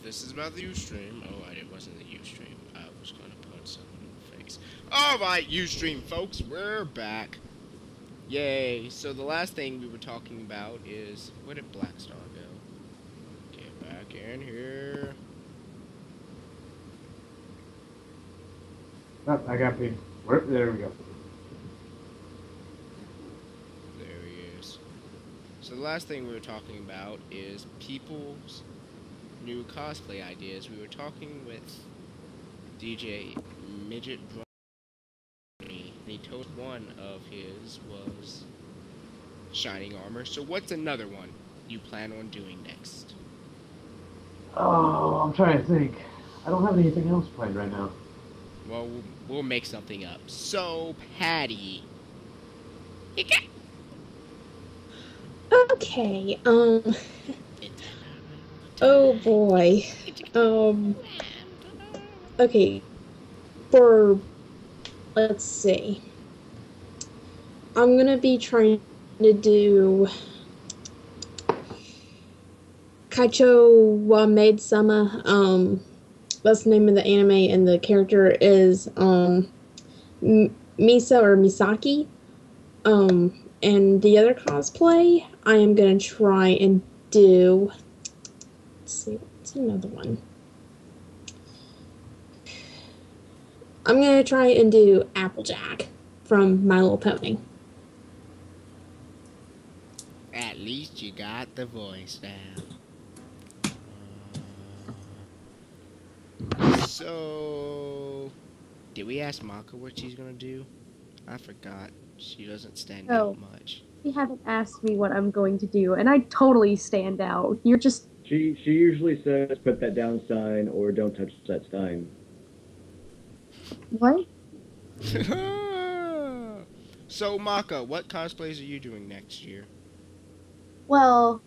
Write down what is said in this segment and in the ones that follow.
this is about the Ustream. Oh, it wasn't the Ustream. I was gonna put something in the face. Alright, Ustream folks, we're back. Yay. So the last thing we were talking about is, where did Blackstar go? Get back in here. Oh, I got pinged. There we go. There he is. So the last thing we were talking about is people's new cosplay ideas. We were talking with DJ Midget Brownie, and he told one of his was Shining Armor. So what's another one you plan on doing next? Oh, I'm trying to think. I don't have anything else planned right now. Well, we'll make something up. So, Patty. Okay, oh boy. Okay, let's see. I'm gonna be trying to do Kaicho wa Maid Sama. That's the name of the anime, and the character is, Misa or Misaki. And the other cosplay, I am gonna try and do, let's see, what's another one? I'm gonna try and do Applejack from My Little Pony. At least you got the voice down. So, did we ask Maka what she's gonna do? I forgot. She doesn't stand out much. You haven't asked me what I'm going to do, and I totally stand out. You're just... She usually says, put that down sign, or don't touch that sign. What? So, Maka, what cosplays are you doing next year? Well,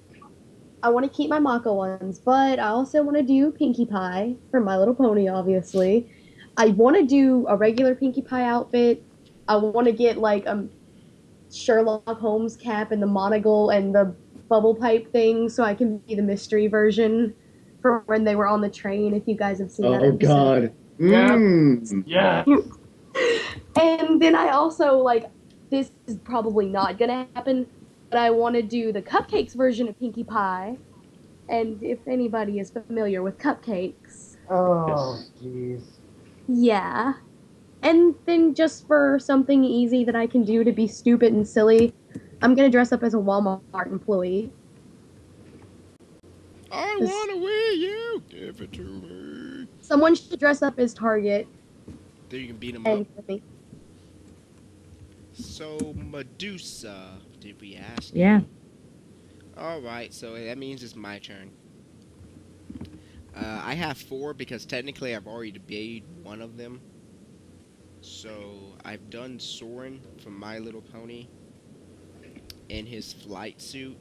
I want to keep my Mako ones, but I also want to do Pinkie Pie from My Little Pony, obviously. I want to do a regular Pinkie Pie outfit. I want to get, like, a Sherlock Holmes cap and the monocle and the bubble pipe thing so I can be the mystery version for when they were on the train, if you guys have seen that episode. Oh, God. Yeah. And then I also, like, this is probably not going to happen, but I want to do the cupcakes version of Pinkie Pie. And if anybody is familiar with cupcakes. Oh, jeez. Yeah. And then just for something easy that I can do to be stupid and silly, I'm going to dress up as a Walmart employee. I want to wear you. Give it to me. Someone should dress up as Target. There you can beat him up. Me. So, Medusa, did we ask? Yeah. Alright, so that means it's my turn. I have 4 because technically I've already debated one of them. So, I've done Soren from My Little Pony in his flight suit.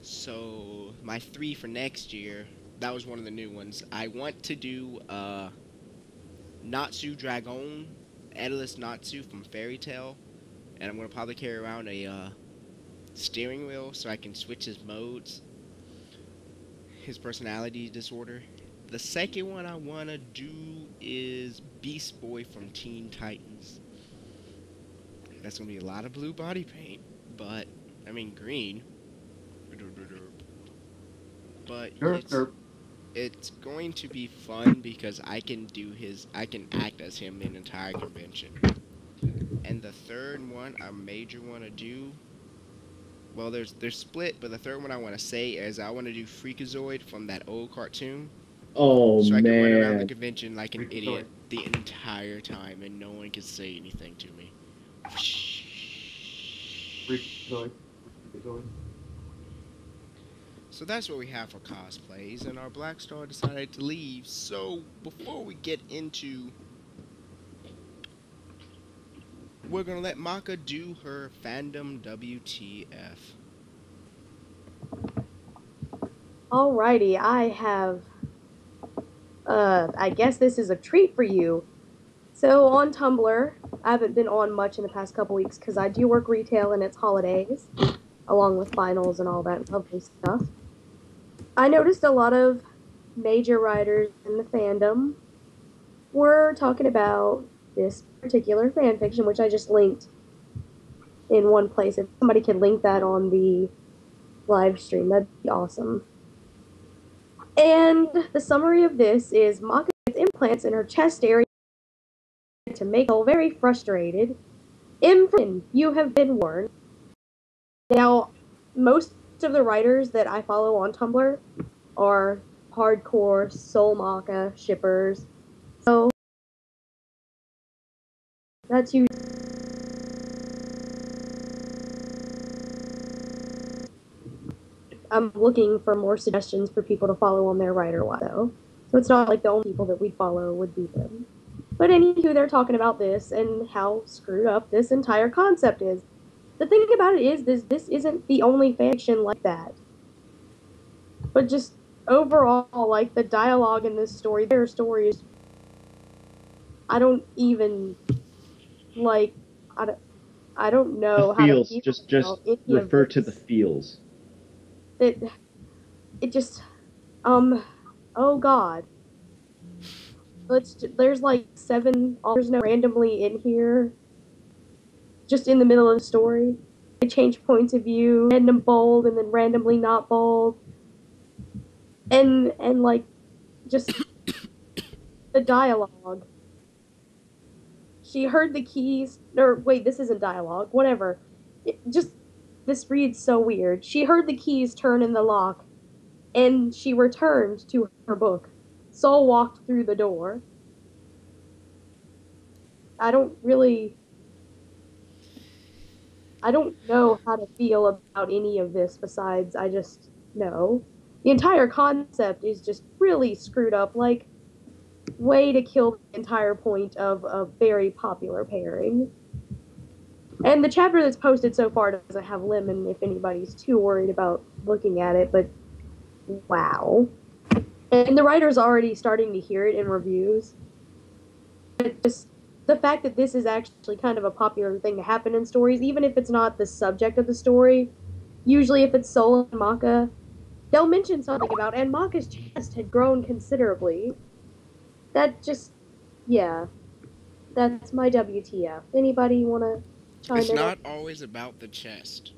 So, my 3 for next year, that was one of the new ones. I want to do Natsu Dragon, Edilus Natsu from Fairy Tail. And I'm going to probably carry around a steering wheel so I can switch his modes, his personality disorder. The second one I want to do is Beast Boy from Teen Titans. That's going to be a lot of blue body paint, but, I mean green. But it's going to be fun because I can act as him the entire convention. And the third one I major want to do, well, they're split, but the third one I want to say is I want to do Freakazoid from that old cartoon. Oh, so I can run around the man. convention like an idiot the entire time, and no one can say anything to me. So that's what we have for cosplays, and our Black Star decided to leave. So before we get into, we're gonna let Maka do her fandom WTF. Alrighty, I have, I guess this is a treat for you. So on Tumblr, I haven't been on much in the past couple weeks because I do work retail and it's holidays, along with finals and all that lovely stuff. I noticed a lot of major writers in the fandom were talking about this particular fan fiction, which I just linked in one place. If somebody could link that on the live stream, that'd be awesome. And the summary of this is Maka gets implants in her chest area to make her very frustrated. You have been warned. Now, most of the writers that I follow on Tumblr are hardcore Soul Maka shippers. So that's you. I'm looking for more suggestions for people to follow on their writer though. So it's not like the only people that we follow would be them. But anywho, they're talking about this and how screwed up this entire concept is. The thing about it is this isn't the only fiction like that. But just overall, like the dialogue in this story, their story is I don't even like I don't know The how to feels. feel Just about any of refer to the this. feels. It just oh god. There's like 7 authors no randomly in here just in the middle of the story. They change points of view, random bold and then randomly not bold. And like just the dialogue. She heard the keys or wait, this isn't dialogue, whatever. This reads so weird. She heard the keys turn in the lock and she returned to her book. Soul walked through the door. I don't know how to feel about any of this besides I just know. The entire concept is just really screwed up, like, way to kill the entire point of a very popular pairing. And the chapter that's posted so far doesn't have Lemon if anybody's too worried about looking at it, but wow. And the writer's already starting to hear it in reviews. But just the fact that this is actually kind of a popular thing to happen in stories, even if it's not the subject of the story, usually if it's Soul and Maka, they'll mention something about, and Maka's chest had grown considerably. That just, yeah, that's my WTF. Anybody want to chime It's in? not always about the chest.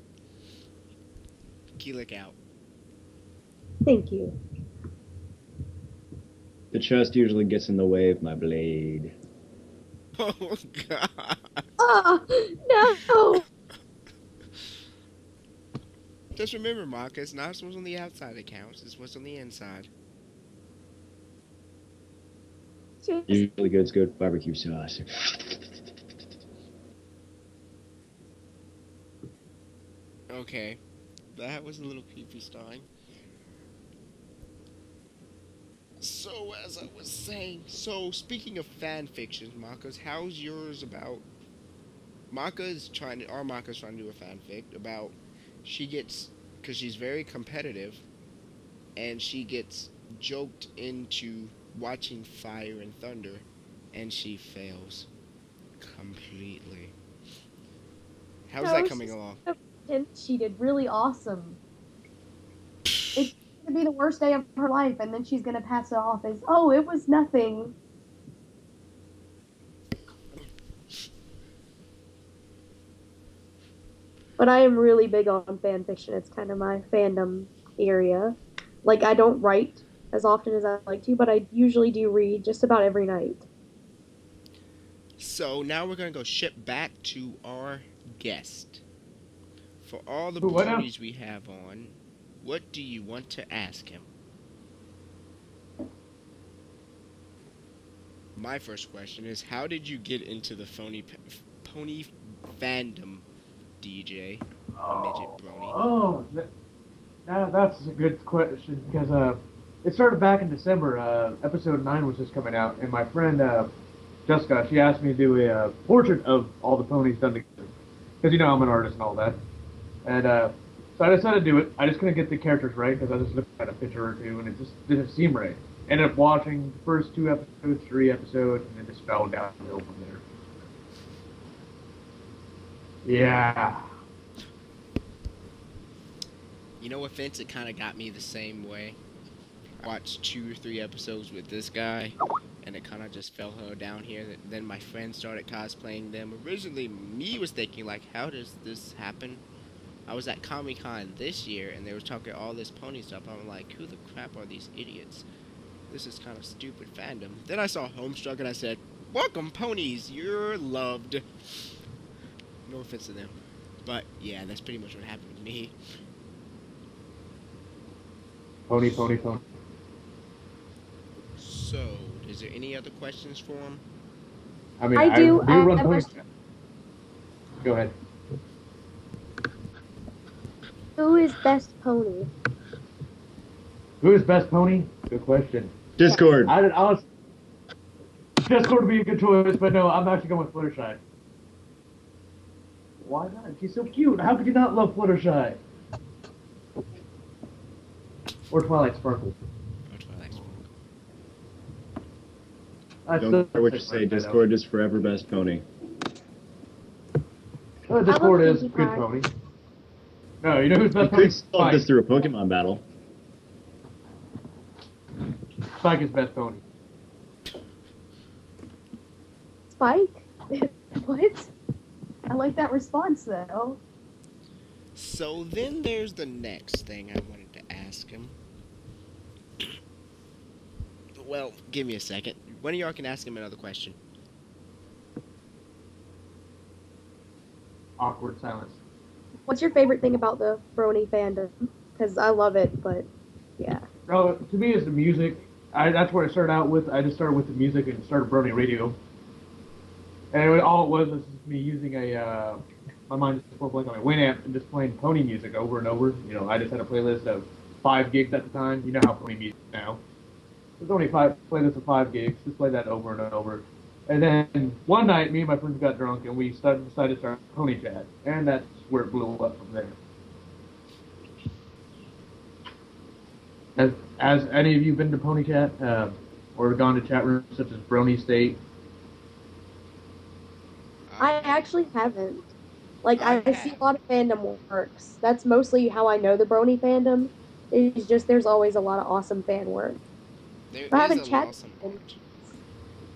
Keelik out. Thank you. The chest usually gets in the way of my blade. Oh god. Ah, no! Just remember, Maka, it's not what's on the outside that counts, it's what's on the inside. Just, Usually good barbecue sauce. Okay. That was a little creepy starring. So, as I was saying, speaking of fan fictions, Maka's, how's yours about... Maka's trying to do a fanfic about... because she's very competitive, and she gets joked into watching Fire and Thunder, and she fails completely. How's No, that she's coming along? and she did really awesome. It's gonna be the worst day of her life, and then she's gonna pass it off as, oh, it was nothing. But I am really big on fan fiction. It's kind of my fandom area. Like, I don't write as often as I'd like to, but I usually do read just about every night. So now we're gonna go ship back to our guest. For all the What now? beauties we have on, what do you want to ask him? My first question is, how did you get into the pony fandom, DJ? Midget Brony. Oh, that's a good question because it started back in December. Episode 9 was just coming out, and my friend Jessica, she asked me to do a portrait of all the ponies done together because I'm an artist and all that. And so I decided to do it. I just couldn't get the characters right because I just looked at a picture or two and it just didn't seem right. Ended up watching the first 2 episodes, 3 episodes, and then just fell downhill from there. Yeah. You know what, Vince? It kind of got me the same way. I watched 2 or 3 episodes with this guy, and it kind of just fell down here. Then my friends started cosplaying them. Originally, me was thinking, like, how does this happen? I was at Comic-Con this year, and they were talking all this pony stuff. I'm like, who the crap are these idiots? This is kind of stupid fandom. Then I saw Homestruck, and I said, welcome, ponies. You're loved. No offense to them. But, yeah, that's pretty much what happened with me. Pony, pony, pony. So, is there any other questions for him? I mean, I do, run I pony. must- Go ahead. Who is best pony? Who is best pony? Good question. Discord. Honestly, Discord would be a good choice, but no, I'm actually going with Fluttershy. Why not? She's so cute. How could you not love Fluttershy? Or Twilight Sparkle. Or Twilight Sparkle. Don't care what you say. Discord is forever best pony. Discord is Pinkie good Pie. pony. No, you know who's We best pony? could solve this through a Pokemon battle. Spike is best pony. Spike? What? I like that response though. So then there's the next thing I wanted to ask him. Well, give me a second. One of y'all can ask him another question. Awkward silence. What's your favorite thing about the Brony fandom? Because I love it, but yeah. Oh, to me, it's the music. That's what I started out with. I just started with the music and started Brony Radio. And all it was me using my mind just went blank on my Winamp and just playing pony music over and over. You know, I just had a playlist of 5 gigs at the time. You know how pony music is now. There's only 5 playlists of 5 gigs. Just play that over and over. And then one night, me and my friends got drunk and we decided to start Pony Chat, and that's where it blew up from there. Has any of you been to Pony Chat or gone to chat rooms such as Brony State? I actually haven't. Like, I I see have. a lot of fandom works. That's mostly how I know the Brony fandom. It's just there's always a lot of awesome fan work. There I is haven't a chatted awesome with art.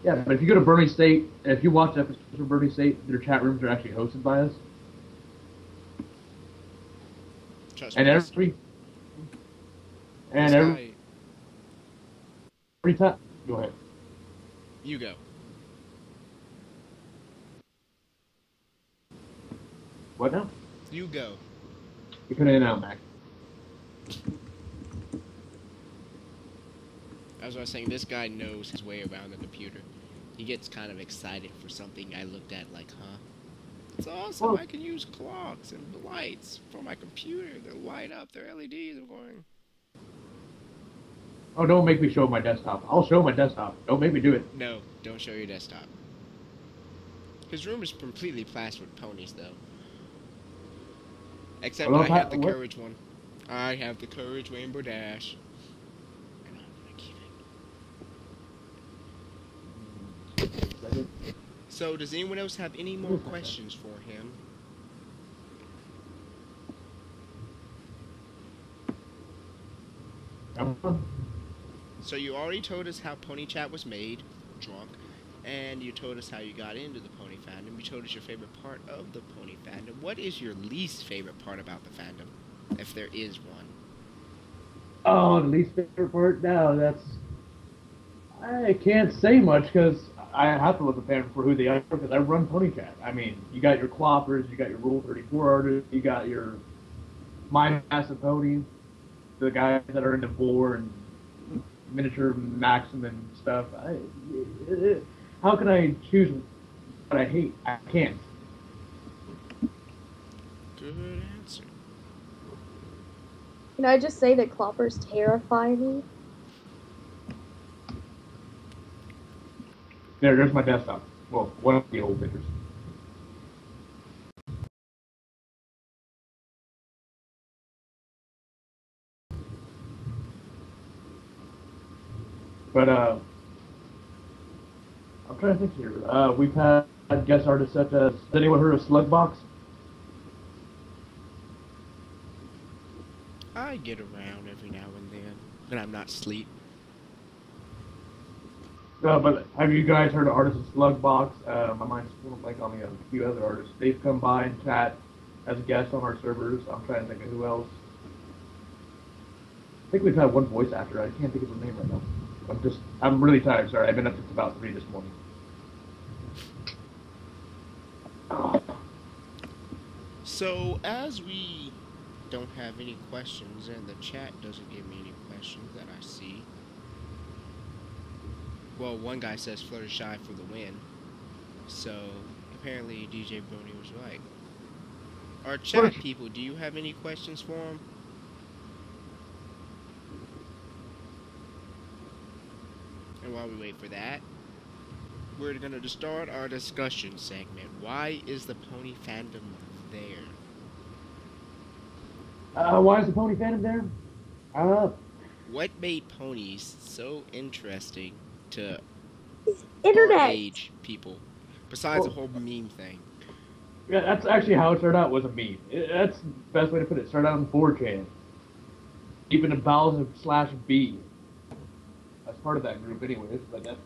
Yeah, but if you go to Brony State, if you watch episodes of Brony State, their chat rooms are actually hosted by us. Trust And me, every this guy- time, go ahead. you go. What now? You go. You put it in and out, Mac. As I was saying, this guy knows his way around the computer. He gets kind of excited for something I looked at like, huh? It's awesome, Well- I can use clocks and lights for my computer. They'll light up, their LEDs are going. Oh, don't make me show my desktop. I'll show my desktop. Don't make me do it. No, don't show your desktop. His room is completely plastered with ponies, though. Except Well, I have the what? Courage one. I have the Courage Rainbow Dash. And I'm gonna keep it. So, does anyone else have any more questions for him? So you already told us how Pony Chat was made, drunk, and you told us how you got into the pony fandom. You told us your favorite part of the pony fandom. What is your least favorite part about the fandom, if there is one? Oh, the least favorite part? No, that's... I can't say much because I have to love the fandom for who they are because I run Pony Chat. I mean, you got your Cloppers, you got your Rule 34 artists, you got your My Massive Ponies, the guys that are into Boar and Miniature Maxim and stuff. How can I choose what I hate? I can't. Good answer. Can I just say that Cloppers terrify me? There's my desktop. Well, one of the old pictures. But, I'm trying to think here. We've had guest artists such as, has anyone heard of Slugbox? I I get around every now and then when I'm not asleep. But have you guys heard of Artisan Slugbox? My mind's still blank on the few other artists. They've come by and chat as guests on our servers. I'm trying to think of who else. I think we've had one voice actor. I can't think of her name right now. I'm really tired. Sorry, I've been up since about 3 this morning. So, as we don't have any questions, and the chat doesn't give me any questions that I see. Well, one guy says Fluttershy for the win. So, apparently DJ Brony was right. Our chat people, do you have any questions for him? And while we wait for that, we're going to start our discussion segment. Why is the pony fandom there? Why is the pony fandom there? What made ponies so interesting to Internet. our age people, besides the whole meme thing? Yeah, that's actually how it started out, was a meme. That's the best way to put it. It started out on 4chan. Even the bowels of /B. That's part of that group anyways, but that's...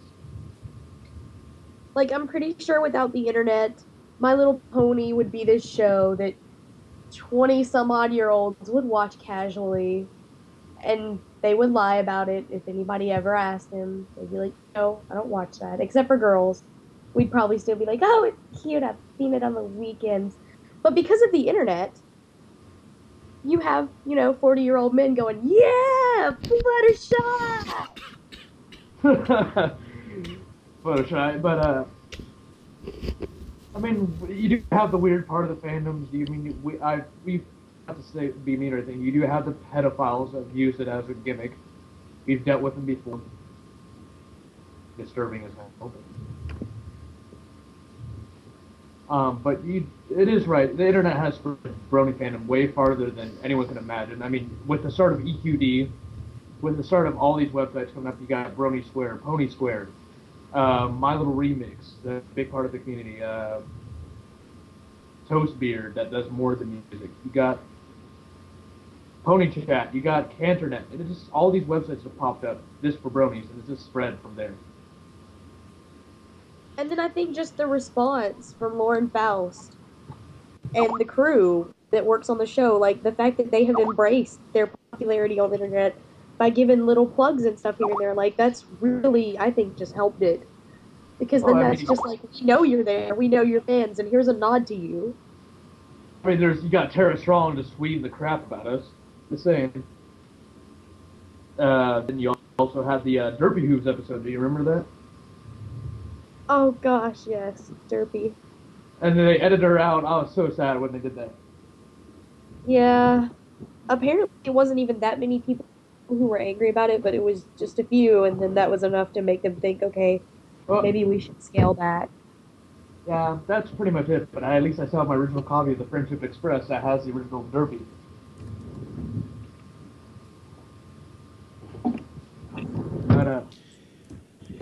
Like, I'm pretty sure without the internet, My Little Pony would be this show that 20-some-odd-year-olds would watch casually, and they would lie about it if anybody ever asked them. They'd be like, no, I don't watch that. Except for girls. We'd probably still be like, oh, it's cute, I've seen it on the weekends. But because of the internet, you have, 40-year-old men going, yeah, Fluttershy! Fluttershy, but, I mean, you do have the weird part of the fandoms. You mean, we've not to say be mean or anything. You do have the pedophiles that use it as a gimmick. We've dealt with them before. Disturbing as hell. But it is right. The internet has spread brony fandom way farther than anyone can imagine. I mean, with the start of EQD, with the start of all these websites coming up, you got Brony Square, Pony Square, My Little Remix, the big part of the community, Toast Beard that does more than music. You got Pony Chat, you got Canternet, and it's just all these websites have popped up just for bronies, and it's just spread from there. And then I think just the response from Lauren Faust and the crew that works on the show, like the fact that they have embraced their popularity on the internet by giving little plugs and stuff here and there, like that's really, I think, just helped it. Because then that's just like, we know you're there, we know you're fans, and here's a nod to you. I mean, you got Tara Strong just tweeting the crap about us. The same. Then you also had the Derpy Hooves episode. Do you remember that? Oh gosh, yes, Derpy. And then they edited her out. I was so sad when they did that. Yeah. Apparently it wasn't even that many people who were angry about it, but it was just a few, and then that was enough to make them think, okay, maybe we should scale back. Yeah, that's pretty much it. But at least I still have my original copy of the Friendship Express that has the original Derpy. But,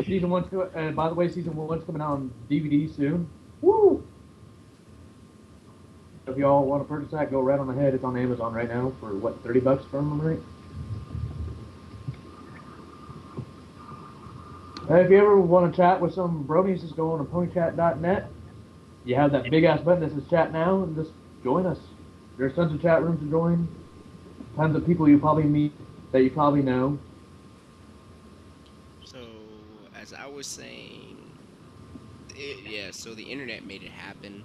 Season 1's and by the way, Season 1's coming out on DVD soon. Woo! If y'all want to purchase that, go right on ahead. It's on Amazon right now for, what, $30 from them, right? If you ever want to chat with some bronies, just go on to ponychat.net. You have that big-ass button that says chat now, and just join us. There's tons of chat rooms to join. Tons of people you probably meet that you probably know. As I was saying, so the internet made it happen.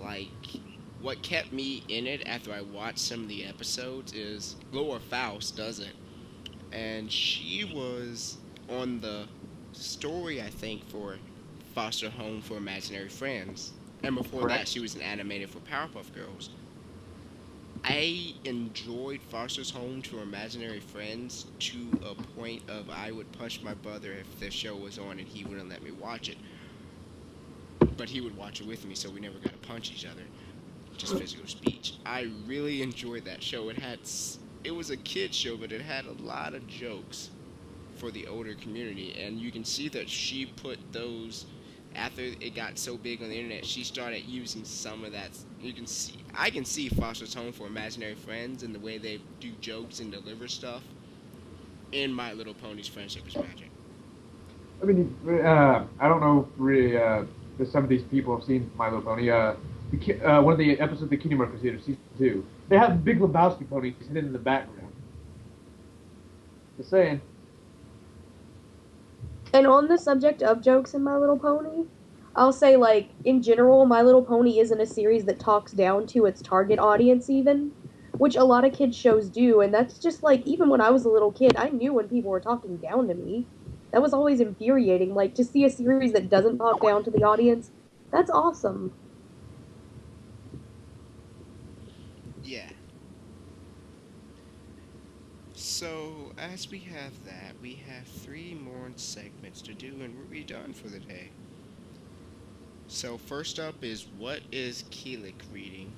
Like, what kept me in it after I watched some of the episodes is Laura Faust does it. And she was on the story, I think, for Foster Home for Imaginary Friends. And before that, she was an animator for Powerpuff Girls. I enjoyed Foster's Home to Imaginary Friends to a point of I would punch my brother if the show was on and he wouldn't let me watch it. But he would watch it with me, so we never got to punch each other. Just physical speech. I really enjoyed that show. It was a kid's show, but it had a lot of jokes for the older community, and you can see that she put those After it got so big on the internet, she started using some of that. I can see Foster's Home for Imaginary Friends and the way they do jokes and deliver stuff in My Little Pony's Friendship is Magic. I mean, I don't know if really, if some of these people have seen My Little Pony. One of the episodes of the Kingdom Hearts Theater, season 2, they have Big Lebowski ponies hidden in the background. Just saying. And on the subject of jokes in My Little Pony, I'll say, like, in general, My Little Pony isn't a series that talks down to its target audience, even, which a lot of kids' shows do. And that's just like, even when I was a little kid, I knew when people were talking down to me. That was always infuriating. Like, to see a series that doesn't talk down to the audience, that's awesome. Yeah. So, as we have that, we have 3 more segments to do and we'll be done for the day. So, first up is, what is Keelik reading?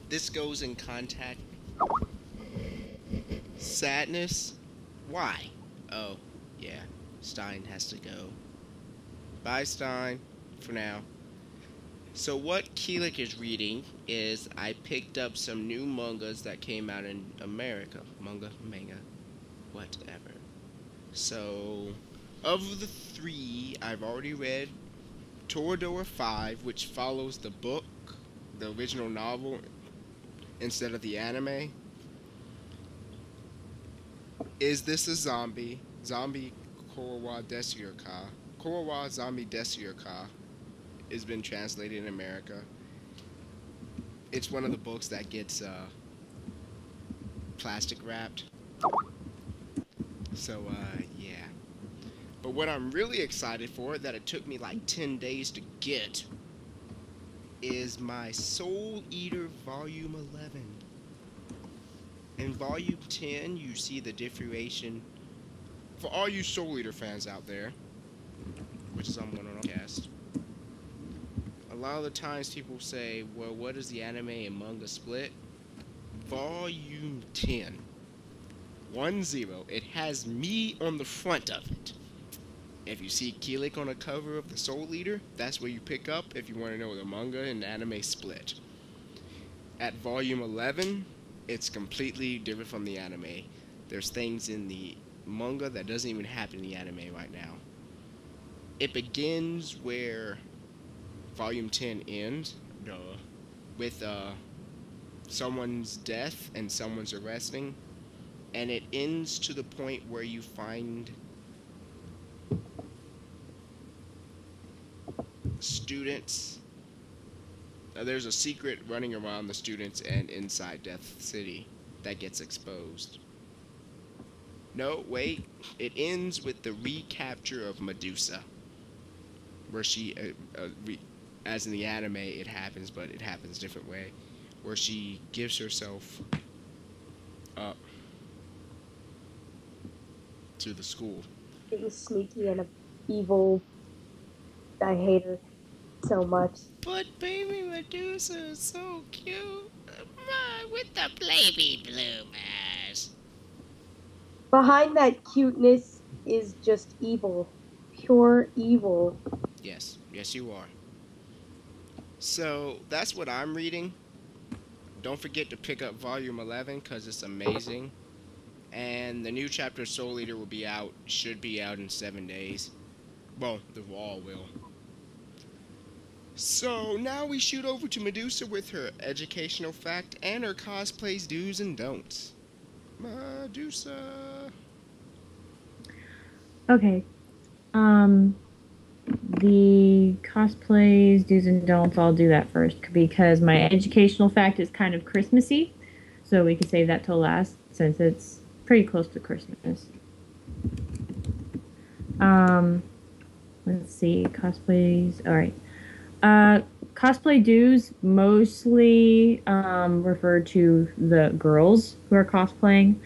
This goes in contact. Sadness? Why? Oh, yeah. Stein has to go. Bye, Stein. For now. So what Keelik is reading is, I picked up some new mangas that came out in America. Manga, whatever. So, of the 3, I've already read Toradora 5, which follows the book, the original novel, instead of the anime. Is This a Zombie? Zombie Korowa Desuyoka. Korowa Zombie Desuyoka has been translated in America. It's one of the books that gets plastic wrapped. So, yeah. But what I'm really excited for, that it took me like 10 days to get, is my Soul Eater Volume 11. In Volume 10, you see the differentiation. For all you Soul Eater fans out there, which is someone on the cast, a lot of the times people say, well, what is the anime and manga split? Volume 10. 1-0. It has me on the front of it. If you see Keelik on the cover of the Soul Eater, that's where you pick up if you want to know the manga and anime split. At Volume 11, it's completely different from the anime. There's things in the manga that doesn't even happen in the anime right now. It begins where Volume 10 ends, with someone's death and someone's arresting, and it ends to the point where you find students. There's a secret running around the students and inside Death City that gets exposed. No, wait. It ends with the recapture of Medusa, where she, as in the anime, it happens, but it happens a different way, where she gives herself up to the school. It was sneaky and evil. I hate her so much. But baby Medusa is so cute, with the baby bloomers. Behind that cuteness is just evil. Pure evil. Yes, yes you are. So, that's what I'm reading. Don't forget to pick up Volume 11, because it's amazing. And the new chapter of Soul Eater will be out, should be out in 7 days. Well, the Wall will. So, now we shoot over to Medusa with her educational fact and her cosplay's do's and don'ts. Medusa. Okay. The cosplays, do's and don'ts, I'll do that first because my educational fact is kind of Christmassy, so we can save that till last since it's pretty close to Christmas. Let's see, cosplays. All right. Cosplay do's mostly refer to the girls who are cosplaying.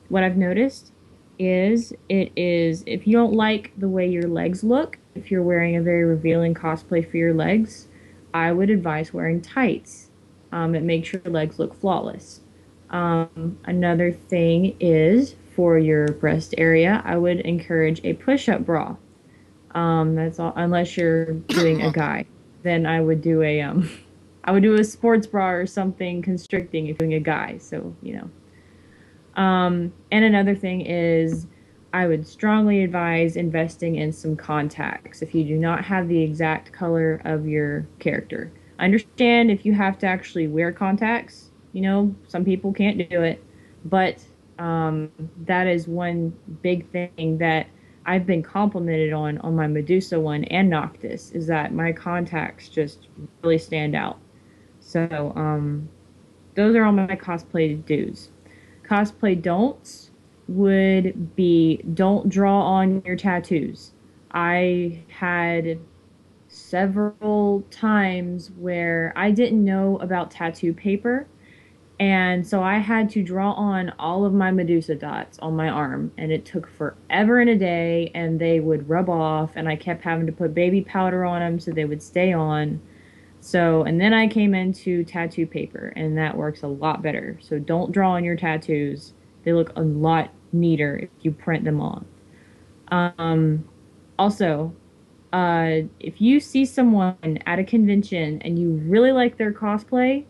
What I've noticed is if you don't like the way your legs look, if you're wearing a very revealing cosplay for your legs, I would advise wearing tights. It makes your legs look flawless. Another thing is for your breast area, I would encourage a push-up bra. That's all. Unless you're doing a My bad. guy, then I would do a I would do a sports bra or something constricting if you're doing a guy. So you know. And another thing is, I would strongly advise investing in some contacts if you do not have the exact color of your character. I understand if you have to actually wear contacts, you know, some people can't do it, but that is one big thing that I've been complimented on my Medusa one and Noctis, is that my contacts just really stand out. So, those are all my cosplay dues. Cosplay don'ts would be don't draw on your tattoos. I had several times where I didn't know about tattoo paper, and so I had to draw on all of my Medusa dots on my arm, and it took forever and a day, and they would rub off, and I kept having to put baby powder on them so they would stay on. So, and then I came into tattoo paper, and that works a lot better. So don't draw on your tattoos. They look a lot neater if you print them on. Um, Also, if you see someone at a convention and you really like their cosplay,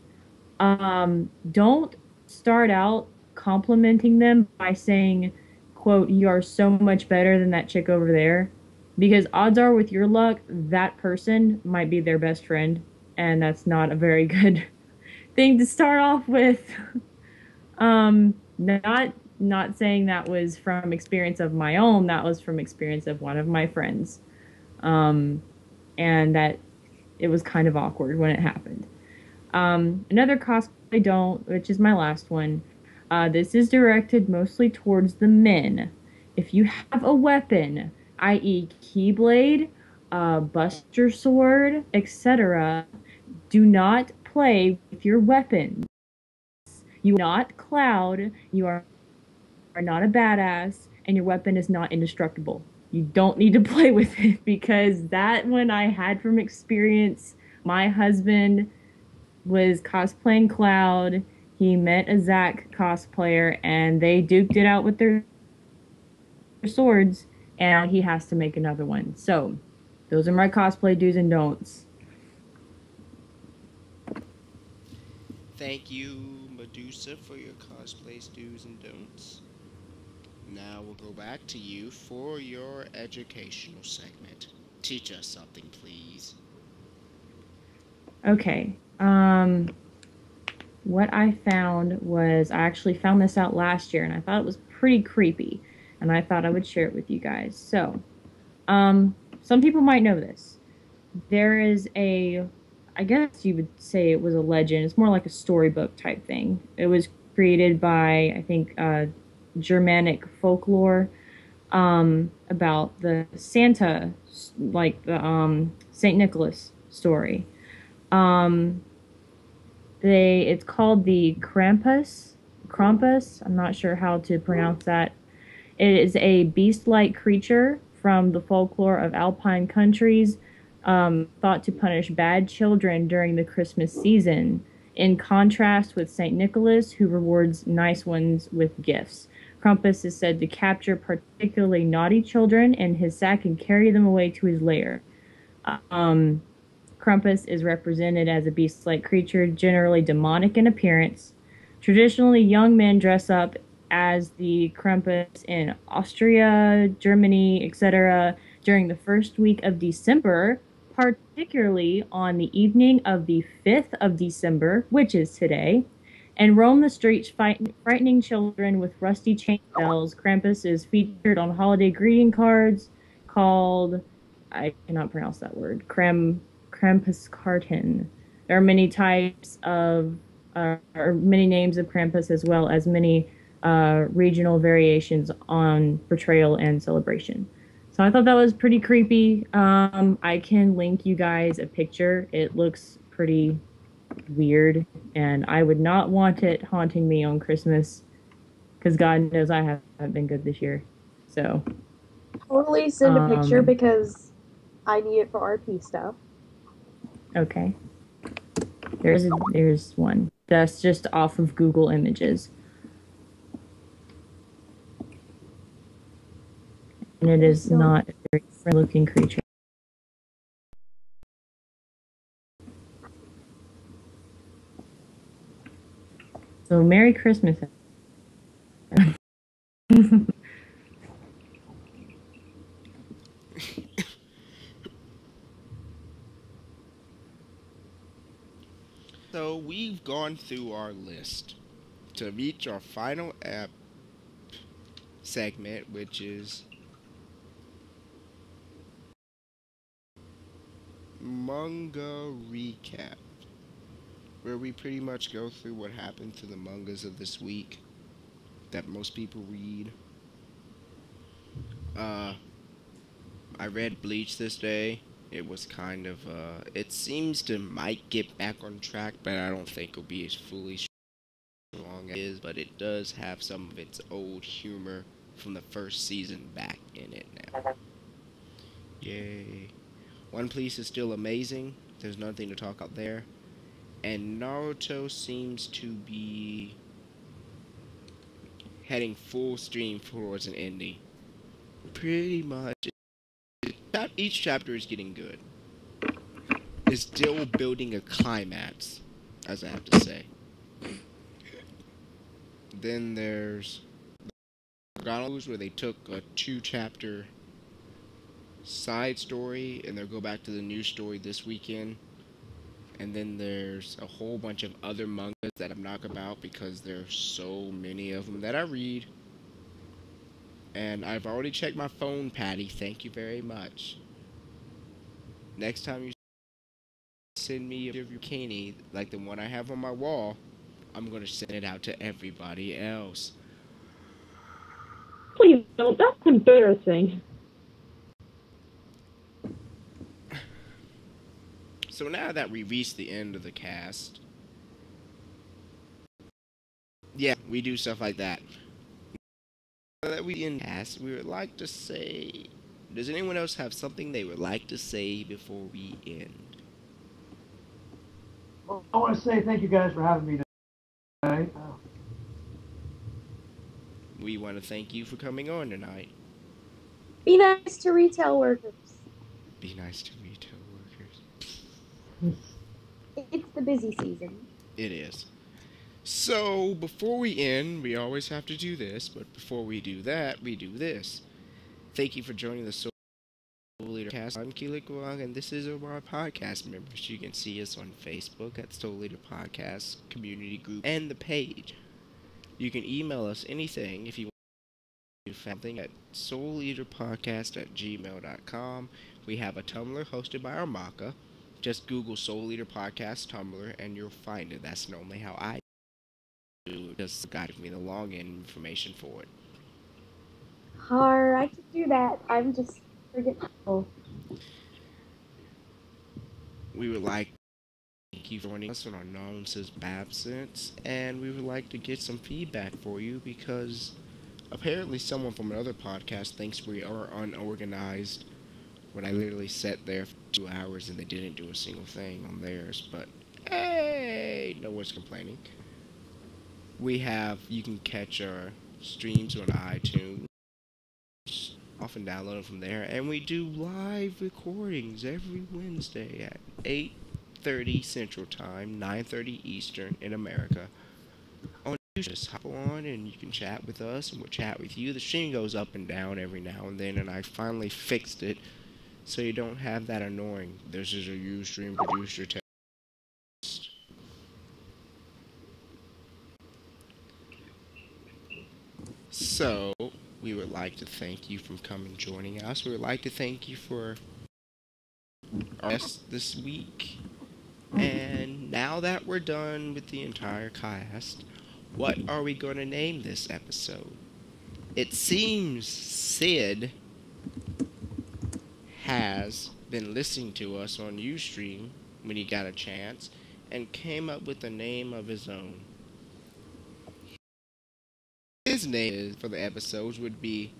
don't start out complimenting them by saying, quote, you are so much better than that chick over there. Because odds are, with your luck, that person might be their best friend, and that's not a very good thing to start off with. Not saying that was from experience of my own, that was from experience of one of my friends. Um, and that it was kind of awkward when it happened. Another cosplay don't, which is my last one. This is directed mostly towards the men. If you have a weapon, i.e., keyblade, buster sword, etc., do not play with your weapon. You are not Cloud. You are not a badass, and your weapon is not indestructible. You don't need to play with it, because that one I had from experience. My husband was cosplaying Cloud. He met a Zack cosplayer, and they duked it out with their swords, and he has to make another one. So, those are my cosplay do's and don'ts. Thank you, Medusa, for your cosplays, do's and don'ts. Now we'll go back to you for your educational segment. Teach us something, please. Okay. What I found was, I actually found this out last year, and I thought it was pretty creepy, and I thought I would share it with you guys. So, some people might know this. There is a, I guess you would say it was a legend. It's more like a storybook type thing. It was created by, I think, Germanic folklore, about the Santa, like the Saint Nicholas story. Um, it's called the Krampus. I'm not sure how to pronounce that. It is a beast-like creature from the folklore of alpine countries, thought to punish bad children during the Christmas season, in contrast with St. Nicholas, who rewards nice ones with gifts. Krampus is said to capture particularly naughty children in his sack and carry them away to his lair. Um, Krampus is represented as a beast-like creature, generally demonic in appearance. Traditionally, young men dress up as the Krampus in Austria, Germany, etc. during the first week of December, particularly on the evening of the 5th of December, which is today, and roam the streets frightening children with rusty chain bells. Krampus is featured on holiday greeting cards called, I cannot pronounce that word, Krampuskarten. There are many types of, or many names of Krampus, as well as many regional variations on portrayal and celebration. So I thought that was pretty creepy. I can link you guys a picture. It looks pretty weird, and I would not want it haunting me on Christmas, because God knows I haven't been good this year. So, Totally send a picture um, because I need it for RP stuff. okay. There's one. That's just off of Google Images. and it is not a very friendly-looking creature. So, Merry Christmas. So we've gone through our list to reach our final app segment, which is manga recap, where we pretty much go through what happened to the mangas of this week that most people read. I read Bleach this day. It was kind of, it seems to might get back on track, but I don't think it'll be as fully strong as it is, but it does have some of its old humor from the first season back in it now. Yay. One Piece is still amazing. There's nothing to talk about there. And Naruto seems to be heading full stream towards an ending. Pretty much. Each chapter is getting good. It's still building a climax, as I have to say. Then there's Gonaloo's, where they took a 2-chapter side story and they'll go back to the new story this weekend. And then there's a whole bunch of other mangas that I'm not about because there's so many of them that I read. And I've already checked my phone, Patty. Thank you very much. Next time you send me a bikini like the one I have on my wall, I'm going to send it out to everybody else. Please don't. That's embarrassing. So now that we reached the end of the cast, yeah, we do stuff like that. Now that we end the cast, we would like to say, does anyone else have something they would like to say before we end? Well, I want to say thank you guys for having me tonight. We want to thank you for coming on tonight. Be nice to retail workers. Be nice to retail workers. It's the busy season. It is. So, before we end, we always have to do this, but before we do that, we do this. Thank you for joining the Soul Leader Cast. I'm Keelik Wong, and this is our podcast members. You can see us on Facebook at Soul Leader Podcast, community group, and the page. You can email us anything if you want to do something at soulleaderpodcast@gmail.com. We have a Tumblr hosted by our Maka. Just Google Soul Leader Podcast Tumblr, and you'll find it. That's normally how I do. Just got me the login information for it. I could do that. I'm just forgetful. We would like to thank you for joining us on our nonsense absence, and we would like to get some feedback for you because apparently someone from another podcast thinks we are unorganized when I literally sat there for 2 hours and they didn't do a single thing on theirs, but hey, no one's complaining. You can catch our streams on iTunes, often download them from there, and we do live recordings every Wednesday at 8:30 Central Time, 9:30 Eastern in America. Just hop on and you can chat with us and we'll chat with you. The stream goes up and down every now and then, and I finally fixed it so you don't have that annoying "this is a Ustream producer" text. So we would like to thank you for coming and joining us. We would like to thank you for our guest this week. And now that we're done with the entire cast, what are we going to name this episode? It seems Sid has been listening to us on Ustream when he got a chance and came up with a name of his own. His name for the episodes would be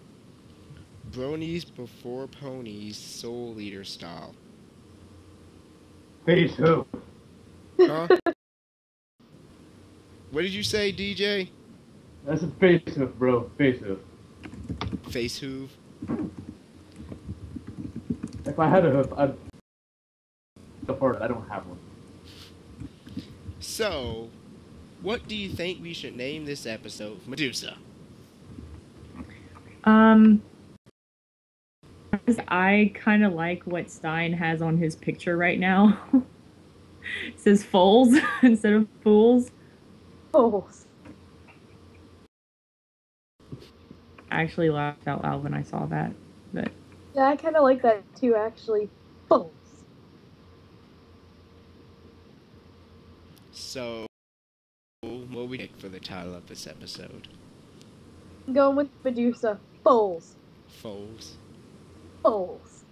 Bronies Before Ponies Soul Leader Style. Face who? Huh? What did you say, DJ? That's a face hoof, bro. Face hoof. Face hoof? If I had a hoof, I'd go for it. I don't have one. So, what do you think we should name this episode? Medusa. I kind of like what Stein has on his picture right now. It says FOALS instead of FOOLS. Fools. I actually laughed out loud when I saw that. But Yeah, I kind of like that too, actually. Fools. So, what we pick for the title of this episode? I'm going with Medusa. Fools. Foals. Fools.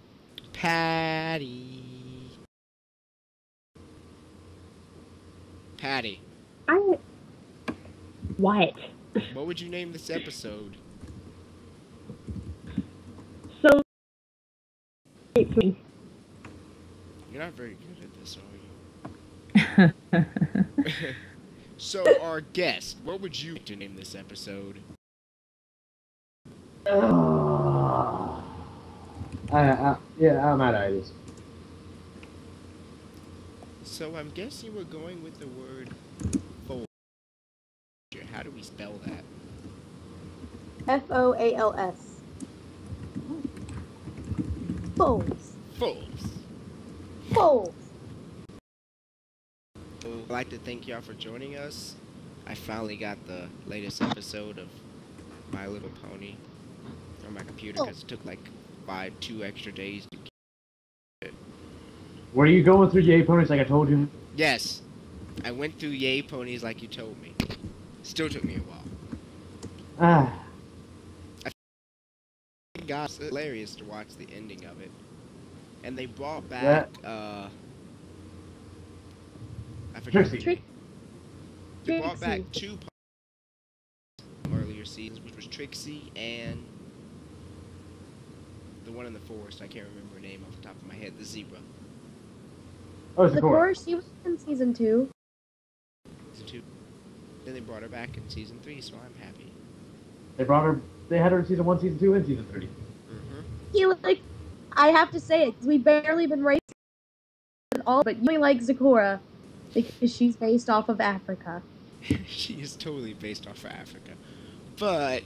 Patty. Patty, What? what would you name this episode? So it's me. You're not very good at this, are you? So, our guest, what would you like to name this episode? Yeah, I'm out of ideas. So, I'm guessing we're going with the word foal. How do we spell that? FOALS. Fools. Foals. Fools. So, I'd like to thank y'all for joining us. I finally got the latest episode of My Little Pony on my computer because it took like 2 extra days to get it. Were you going through Yay Ponies like I told you? Yes, I went through Yay Ponies like you told me. Still took me a while. Ah, God, it's hilarious to watch the ending of it. And they brought back, I forgot. Trixie. They brought back Trixie. 2 from earlier seasons, which was Trixie and the one in the forest. I can't remember her name off the top of my head. The zebra. Oh, The Sakura. chorus, she was in season 2. Season 2. Then they brought her back in season 3, so I'm happy. They had her in season 1, season 2, and season 3. Like, I have to say it, 'cause we've barely been racist at all, but you only like Sakura because she's based off of Africa. She is totally based off of Africa. But,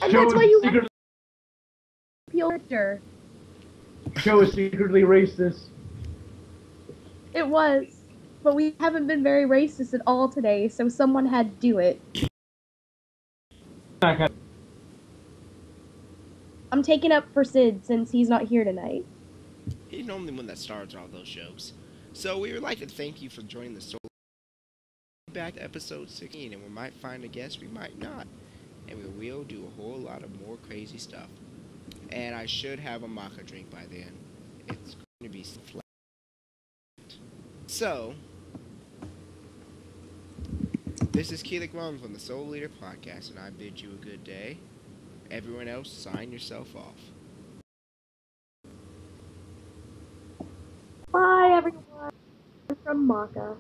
And Joe that's why is you secretly, like her. Joe is secretly racist. It was. But we haven't been very racist at all today, so someone had to do it. I'm taking up for Sid since he's not here tonight. he's normally the one that starts all those shows. So we would like to thank you for joining the Soul. Back to episode 16, and we might find a guest, we might not. And we will do a whole lot of more crazy stuff. And I should have a maca drink by then. It's going to be flat. So, this is Keelik Rums from the Soul Leader Podcast, and I bid you a good day. Everyone else, sign yourself off. Bye, everyone. From Maka.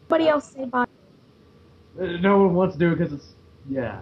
Somebody else say bye. No one wants to do it because it's, yeah.